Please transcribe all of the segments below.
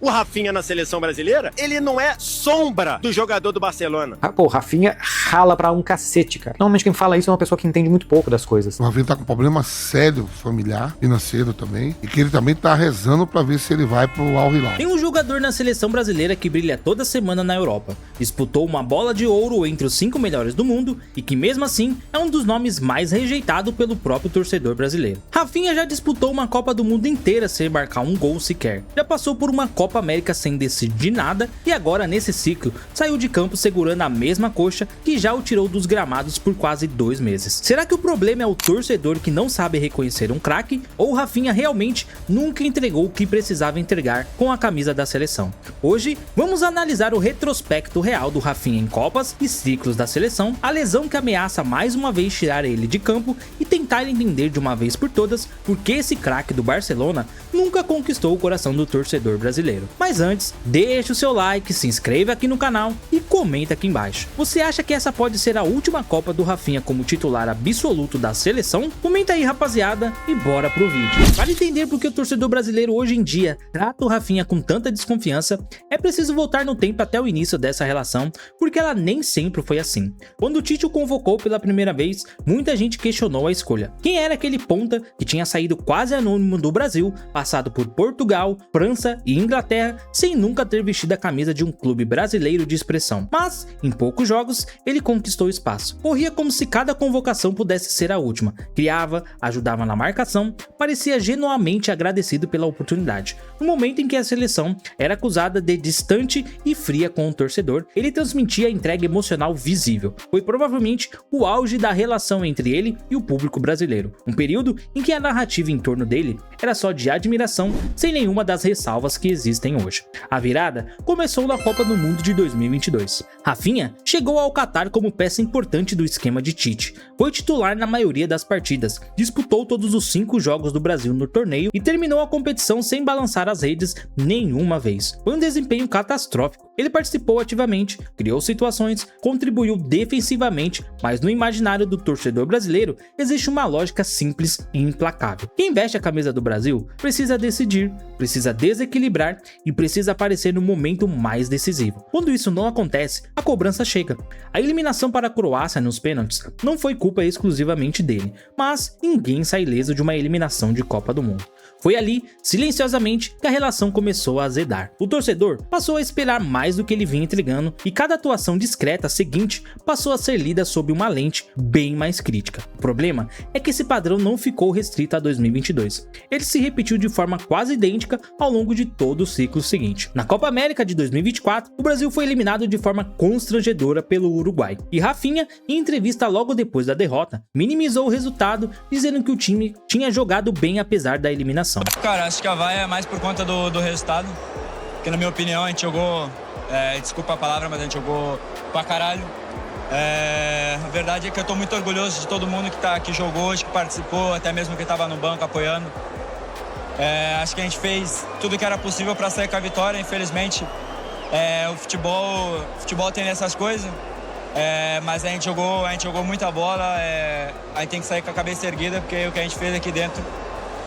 O Rafinha na seleção brasileira, ele não é sombra do jogador do Barcelona. Pô, o Rafinha rala pra um cacete, cara. Normalmente quem fala isso é uma pessoa que entende muito pouco das coisas. O Rafinha tá com um problema sério, familiar, financeiro também, e que ele também tá rezando pra ver se ele vai pro Al Hilal. Tem um jogador na seleção brasileira que brilha toda semana na Europa. Disputou uma bola de ouro entre os 5 melhores do mundo e que mesmo assim é um dos nomes mais rejeitado pelo próprio torcedor brasileiro. Rafinha já disputou uma Copa do Mundo inteira sem marcar um gol sequer. Já passou por uma Copa América sem decidir nada e agora nesse ciclo saiu de campo segurando a mesma coxa que já o tirou dos gramados por quase 2 meses. Será que o problema é o torcedor que não sabe reconhecer um craque ou o Rafinha realmente nunca entregou o que precisava entregar com a camisa da seleção? Hoje vamos analisar o retrospecto real do Rafinha em Copas e ciclos da seleção, a lesão que ameaça mais uma vez tirar ele de campo e tentar entender de uma vez por todas por que esse craque do Barcelona nunca conquistou o coração do torcedor brasileiro. Mas antes, deixa o seu like, se inscreva aqui no canal e comenta aqui embaixo. Você acha que essa pode ser a última Copa do Rafinha como titular absoluto da seleção? Comenta aí, rapaziada, e bora pro vídeo. Para entender por que o torcedor brasileiro hoje em dia trata o Rafinha com tanta desconfiança, é preciso voltar no tempo até o início dessa relação, porque ela nem sempre foi assim. Quando o Tite o convocou pela primeira vez, muita gente questionou a escolha. Quem era aquele ponta que tinha saído quase anônimo do Brasil, passado por Portugal, França e Inglaterra, sem nunca ter vestido a camisa de um clube brasileiro de expressão? Mas, em poucos jogos, ele conquistou espaço. Corria como se cada convocação pudesse ser a última. Criava, ajudava na marcação, parecia genuinamente agradecido pela oportunidade. No momento em que a seleção era acusada de distante e fria com o torcedor, ele transmitia a entrega emocional visível. Foi provavelmente o auge da relação entre ele e o público brasileiro. Um período em que a narrativa em torno dele era só de admiração, sem nenhuma das ressalvas que existem hoje. A virada começou na Copa do Mundo de 2022. Rafinha chegou ao Qatar como peça importante do esquema de Tite. Foi titular na maioria das partidas, disputou todos os 5 jogos do Brasil no torneio e terminou a competição sem balançar as redes nenhuma vez. Foi um desempenho catastrófico. Ele participou ativamente, criou situações, contribuiu defensivamente, mas no imaginário do torcedor brasileiro existe uma lógica simples e implacável. Quem veste a camisa do Brasil precisa decidir, precisa desequilibrar e precisa aparecer no momento mais decisivo. Quando isso não acontece, a cobrança chega. A eliminação para a Croácia nos pênaltis não foi culpa exclusivamente dele, mas ninguém sai ileso de uma eliminação de Copa do Mundo. Foi ali, silenciosamente, que a relação começou a azedar. O torcedor passou a esperar mais do que ele vinha entregando e cada atuação discreta seguinte passou a ser lida sob uma lente bem mais crítica. O problema é que esse padrão não ficou restrito a 2022. Ele se repetiu de forma quase idêntica ao longo de todo o ciclo seguinte. Na Copa América de 2024, o Brasil foi eliminado de forma constrangedora pelo Uruguai. E Rafinha, em entrevista logo depois da derrota, minimizou o resultado, dizendo que o time tinha jogado bem apesar da eliminação. Cara, acho que a vaia é mais por conta do resultado, porque na minha opinião a gente jogou, desculpa a palavra, mas a gente jogou pra caralho. A verdade é que eu tô muito orgulhoso de todo mundo que jogou hoje, que participou, até mesmo que tava no banco apoiando. Acho que a gente fez tudo que era possível para sair com a vitória. Infelizmente, o futebol tem essas coisas, mas a gente jogou muita bola. A gente tem que sair com a cabeça erguida, porque o que a gente fez aqui dentro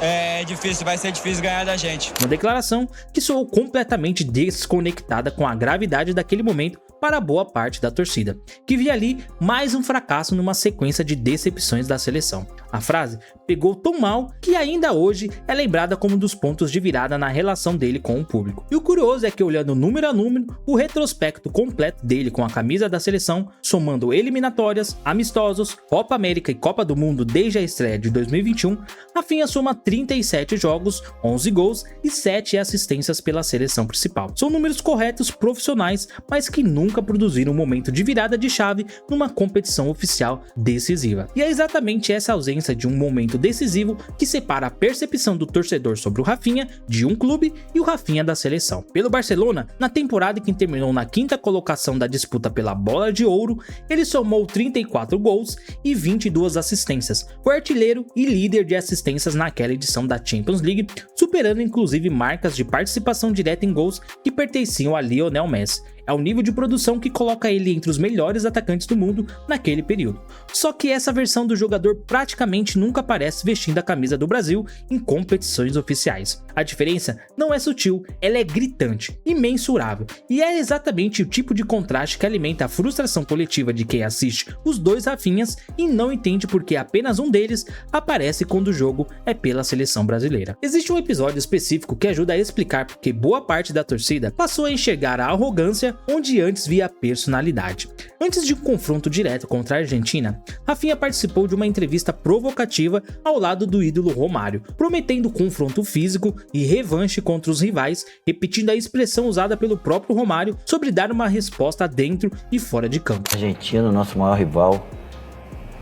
é difícil, vai ser difícil ganhar da gente. Uma declaração que soou completamente desconectada com a gravidade daquele momento para boa parte da torcida, que via ali mais um fracasso numa sequência de decepções da seleção. A frase pegou tão mal que ainda hoje é lembrada como um dos pontos de virada na relação dele com o público. E o curioso é que, olhando número a número, o retrospecto completo dele com a camisa da seleção, somando eliminatórias, amistosos, Copa América e Copa do Mundo desde a estreia de 2021, Rafinha soma 37 jogos, 11 gols e 7 assistências pela seleção principal. São números corretos, profissionais, mas que nunca produziram um momento de virada de chave numa competição oficial decisiva. E é exatamente essa ausência de um momento decisivo que separa a percepção do torcedor sobre o Rafinha de um clube e o Rafinha da seleção. Pelo Barcelona, na temporada que terminou na 5ª colocação da disputa pela Bola de Ouro, ele somou 34 gols e 22 assistências. Foi artilheiro e líder de assistências naquela edição da Champions League, superando inclusive marcas de participação direta em gols que pertenciam a Lionel Messi. É o nível de produção que coloca ele entre os melhores atacantes do mundo naquele período. Só que essa versão do jogador praticamente nunca aparece vestindo a camisa do Brasil em competições oficiais. A diferença não é sutil, ela é gritante, imensurável, e é exatamente o tipo de contraste que alimenta a frustração coletiva de quem assiste os dois Rafinhas e não entende porque apenas um deles aparece quando o jogo é pela seleção brasileira. Existe um episódio específico que ajuda a explicar porque boa parte da torcida passou a enxergar a arrogância onde antes via a personalidade. Antes de um confronto direto contra a Argentina, Rafinha participou de uma entrevista provocativa ao lado do ídolo Romário, prometendo confronto físico e revanche contra os rivais, repetindo a expressão usada pelo próprio Romário sobre dar uma resposta dentro e fora de campo. Argentina, nosso maior rival,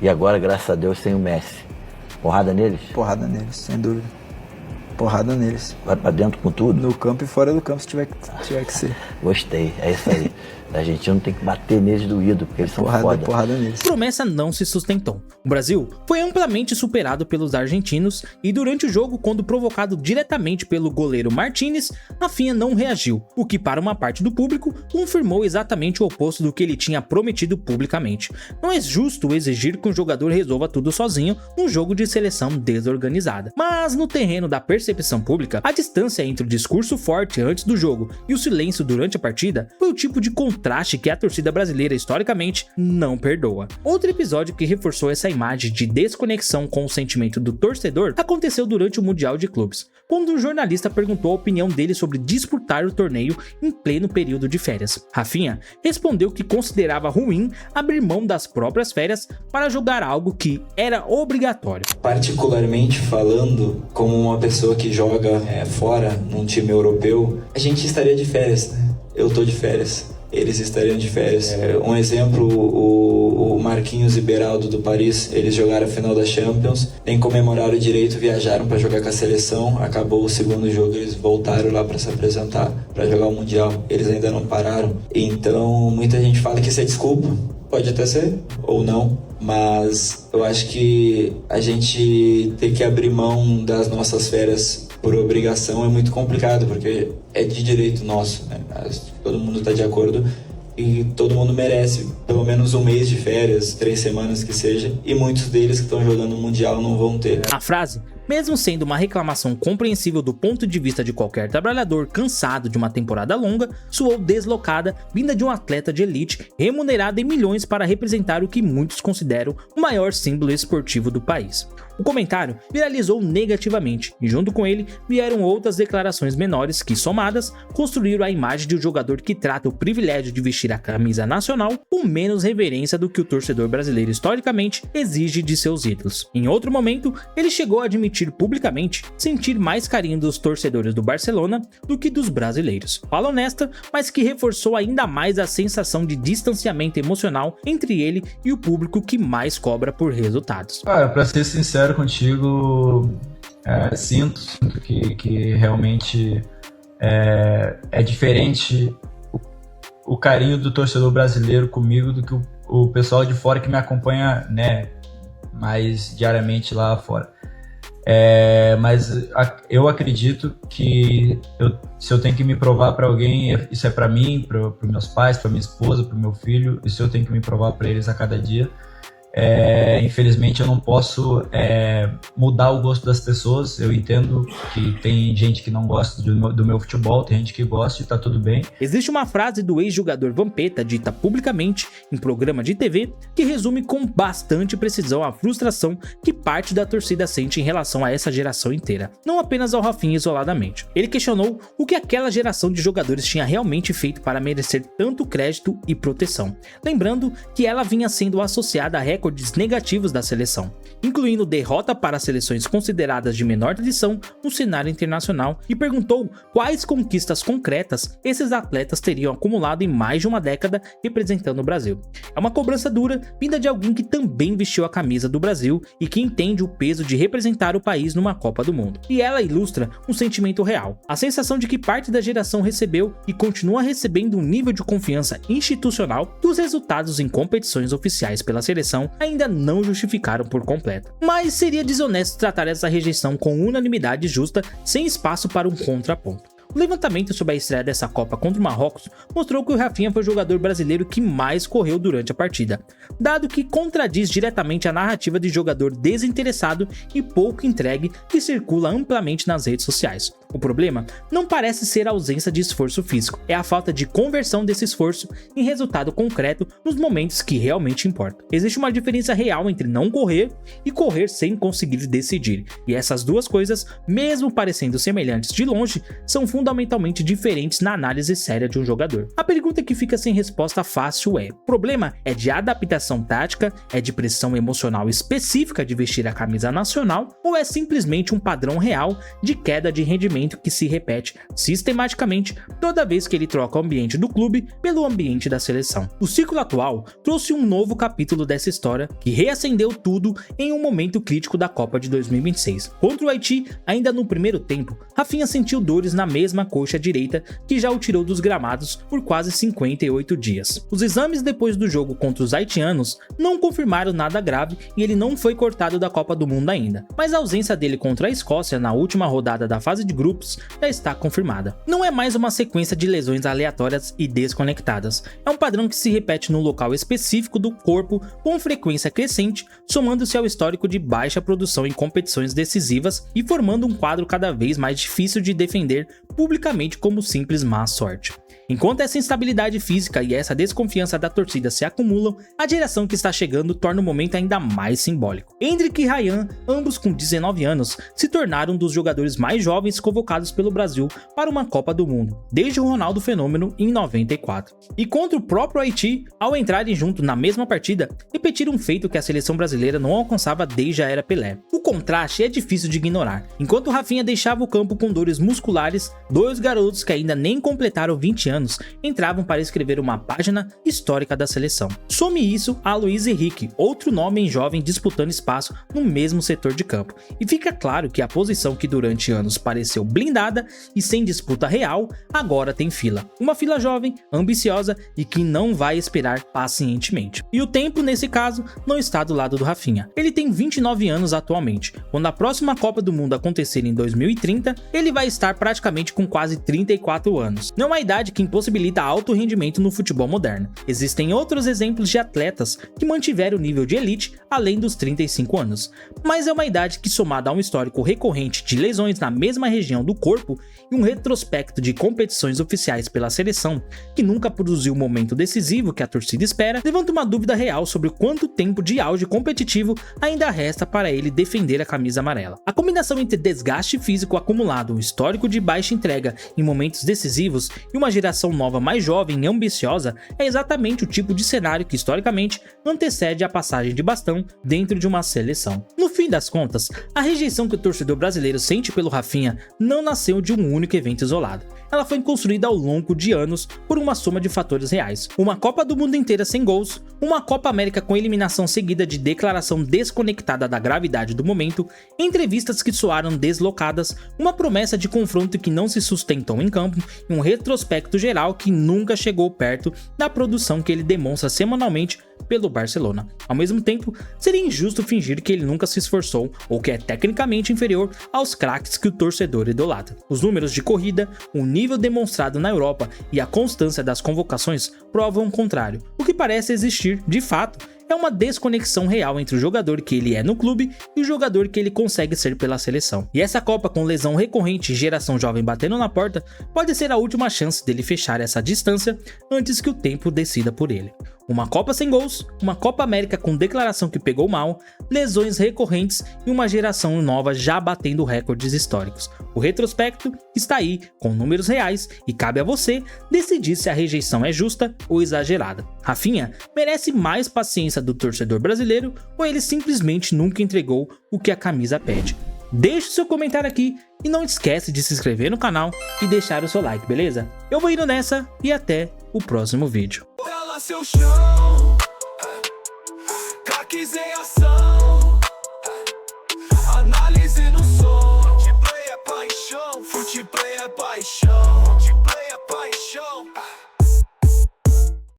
e agora, graças a Deus, tem o Messi. Porrada neles? Porrada neles, sem dúvida. Porrada neles. Vai pra dentro com tudo? No campo e fora do campo, se tiver que ser. Gostei, é isso aí. A Argentina tem que bater neles doído, porque eles são foda. Porrada neles. A promessa não se sustentou. O Brasil foi amplamente superado pelos argentinos e durante o jogo, quando provocado diretamente pelo goleiro Martínez, Rafinha não reagiu, o que para uma parte do público confirmou exatamente o oposto do que ele tinha prometido publicamente. Não é justo exigir que um jogador resolva tudo sozinho num jogo de seleção desorganizada. Mas no terreno da percepção pública, a distância entre o discurso forte antes do jogo e o silêncio durante a partida foi o tipo de contraste que a torcida brasileira historicamente não perdoa. Outro episódio que reforçou essa imagem de desconexão com o sentimento do torcedor aconteceu durante o Mundial de Clubes, quando um jornalista perguntou a opinião dele sobre disputar o torneio em pleno período de férias. Rafinha respondeu que considerava ruim abrir mão das próprias férias para jogar algo que era obrigatório. Particularmente falando, como uma pessoa que joga fora, num time europeu, a gente estaria de férias, né? Eu tô de férias. Eles estariam de férias. Um exemplo, o Marquinhos e Beraldo do Paris, eles jogaram a final da Champions, nem comemoraram direito, viajaram para jogar com a seleção, acabou o segundo jogo, eles voltaram lá para se apresentar, para jogar o Mundial, eles ainda não pararam. Então, muita gente fala que isso é desculpa, pode até ser, ou não, mas eu acho que a gente ter que abrir mão das nossas férias por obrigação é muito complicado, porque é de direito nosso, né? Todo mundo está de acordo e todo mundo merece pelo menos um mês de férias, 3 semanas que seja, e muitos deles que estão jogando o Mundial não vão ter. A frase, mesmo sendo uma reclamação compreensível do ponto de vista de qualquer trabalhador cansado de uma temporada longa, soou deslocada, vinda de um atleta de elite remunerado em milhões para representar o que muitos consideram o maior símbolo esportivo do país. O comentário viralizou negativamente e junto com ele vieram outras declarações menores que, somadas, construíram a imagem de um jogador que trata o privilégio de vestir a camisa nacional com menos reverência do que o torcedor brasileiro historicamente exige de seus ídolos. Em outro momento, ele chegou a admitir publicamente sentir mais carinho dos torcedores do Barcelona do que dos brasileiros. Fala honesta, mas que reforçou ainda mais a sensação de distanciamento emocional entre ele e o público que mais cobra por resultados. Cara, pra ser sincero contigo, sinto que realmente é diferente o carinho do torcedor brasileiro comigo do que o pessoal de fora que me acompanha, né, mais diariamente lá fora. Mas eu acredito que se eu tenho que me provar para alguém, isso é para mim, para meus pais, para minha esposa, para meu filho, isso eu tenho que me provar para eles a cada dia. Infelizmente eu não posso mudar o gosto das pessoas. Eu entendo que tem gente que não gosta do meu futebol, tem gente que gosta e tá tudo bem. Existe uma frase do ex-jogador Vampeta dita publicamente em programa de TV que resume com bastante precisão a frustração que parte da torcida sente em relação a essa geração inteira, não apenas ao Rafinha isoladamente. Ele questionou o que aquela geração de jogadores tinha realmente feito para merecer tanto crédito e proteção, lembrando que ela vinha sendo associada a recordes negativos da seleção, incluindo derrota para seleções consideradas de menor tradição no cenário internacional, e perguntou quais conquistas concretas esses atletas teriam acumulado em mais de uma década representando o Brasil. É uma cobrança dura vinda de alguém que também vestiu a camisa do Brasil e que entende o peso de representar o país numa Copa do Mundo. E ela ilustra um sentimento real, a sensação de que parte da geração recebeu e continua recebendo um nível de confiança institucional dos resultados em competições oficiais pela seleção ainda não justificaram por completo. Mas seria desonesto tratar essa rejeição com unanimidade justa, sem espaço para um contraponto. O levantamento sobre a estreia dessa Copa contra o Marrocos mostrou que o Rafinha foi o jogador brasileiro que mais correu durante a partida, dado que contradiz diretamente a narrativa de jogador desinteressado e pouco entregue que circula amplamente nas redes sociais. O problema não parece ser a ausência de esforço físico, é a falta de conversão desse esforço em resultado concreto nos momentos que realmente importam. Existe uma diferença real entre não correr e correr sem conseguir decidir, e essas duas coisas, mesmo parecendo semelhantes de longe, são fundamentalmente diferentes na análise séria de um jogador. A pergunta que fica sem resposta fácil é: o problema é de adaptação tática, é de pressão emocional específica de vestir a camisa nacional, ou é simplesmente um padrão real de queda de rendimento que se repete sistematicamente toda vez que ele troca o ambiente do clube pelo ambiente da seleção? O ciclo atual trouxe um novo capítulo dessa história que reacendeu tudo em um momento crítico da Copa de 2026. Contra o Haiti, ainda no primeiro tempo, Rafinha sentiu dores na mesma coxa direita que já o tirou dos gramados por quase 58 dias. Os exames depois do jogo contra os haitianos não confirmaram nada grave e ele não foi cortado da Copa do Mundo ainda, mas a ausência dele contra a Escócia na última rodada da fase de grupos já está confirmada. Não é mais uma sequência de lesões aleatórias e desconectadas, é um padrão que se repete no local específico do corpo com frequência crescente, somando-se ao histórico de baixa produção em competições decisivas e formando um quadro cada vez mais difícil de defender publicamente como simples má sorte. Enquanto essa instabilidade física e essa desconfiança da torcida se acumulam, a geração que está chegando torna o momento ainda mais simbólico. Endrick e Ryan, ambos com 19 anos, se tornaram um dos jogadores mais jovens convocados pelo Brasil para uma Copa do Mundo, desde o Ronaldo Fenômeno em 94. E contra o próprio Haiti, ao entrarem junto na mesma partida, repetiram um feito que a seleção brasileira não alcançava desde a era Pelé. O contraste é difícil de ignorar. Enquanto Rafinha deixava o campo com dores musculares, dois garotos que ainda nem completaram 20 anos entravam para escrever uma página histórica da seleção. Some isso a Luiz Henrique, outro nome jovem disputando espaço no mesmo setor de campo. E fica claro que a posição que durante anos pareceu blindada e sem disputa real, agora tem fila. Uma fila jovem, ambiciosa e que não vai esperar pacientemente. E o tempo, nesse caso, não está do lado do Rafinha. Ele tem 29 anos atualmente. Quando a próxima Copa do Mundo acontecer em 2030, ele vai estar praticamente com quase 34 anos. Não é uma idade que impossibilita alto rendimento no futebol moderno. Existem outros exemplos de atletas que mantiveram o nível de elite além dos 35 anos, mas é uma idade que, somada a um histórico recorrente de lesões na mesma região do corpo e um retrospecto de competições oficiais pela seleção, que nunca produziu o momento decisivo que a torcida espera, levanta uma dúvida real sobre quanto tempo de auge competitivo ainda resta para ele defender a camisa amarela. A combinação entre desgaste físico acumulado, um histórico de baixa entrega em momentos decisivos e uma geração nova mais jovem e ambiciosa é exatamente o tipo de cenário que historicamente antecede a passagem de bastão dentro de uma seleção. No fim das contas, a rejeição que o torcedor brasileiro sente pelo Rafinha não nasceu de um único evento isolado. Ela foi construída ao longo de anos por uma soma de fatores reais. Uma Copa do Mundo inteira sem gols, uma Copa América com eliminação seguida de declaração desconectada da gravidade do momento, entrevistas que soaram deslocadas, uma promessa de confronto que não se sustentou em campo e um retrospecto geral que nunca chegou perto da produção que ele demonstra semanalmente pelo Barcelona. Ao mesmo tempo, seria injusto fingir que ele nunca se esforçou ou que é tecnicamente inferior aos craques que o torcedor idolatra. Os números de corrida, o nível demonstrado na Europa e a constância das convocações provam o contrário. O que parece existir, de fato, é uma desconexão real entre o jogador que ele é no clube e o jogador que ele consegue ser pela seleção. E essa Copa, com lesão recorrente e geração jovem batendo na porta, pode ser a última chance dele fechar essa distância antes que o tempo decida por ele. Uma Copa sem gols, uma Copa América com declaração que pegou mal, lesões recorrentes e uma geração nova já batendo recordes históricos. O retrospecto está aí, com números reais, e cabe a você decidir se a rejeição é justa ou exagerada. Rafinha merece mais paciência do torcedor brasileiro ou ele simplesmente nunca entregou o que a camisa pede? Deixe seu comentário aqui e não esquece de se inscrever no canal e deixar o seu like, beleza? Eu vou indo nessa e até o próximo vídeo. Seu chão, craques em ação, análise no som, Futplay é paixão, Futplay é paixão, Futplay é paixão.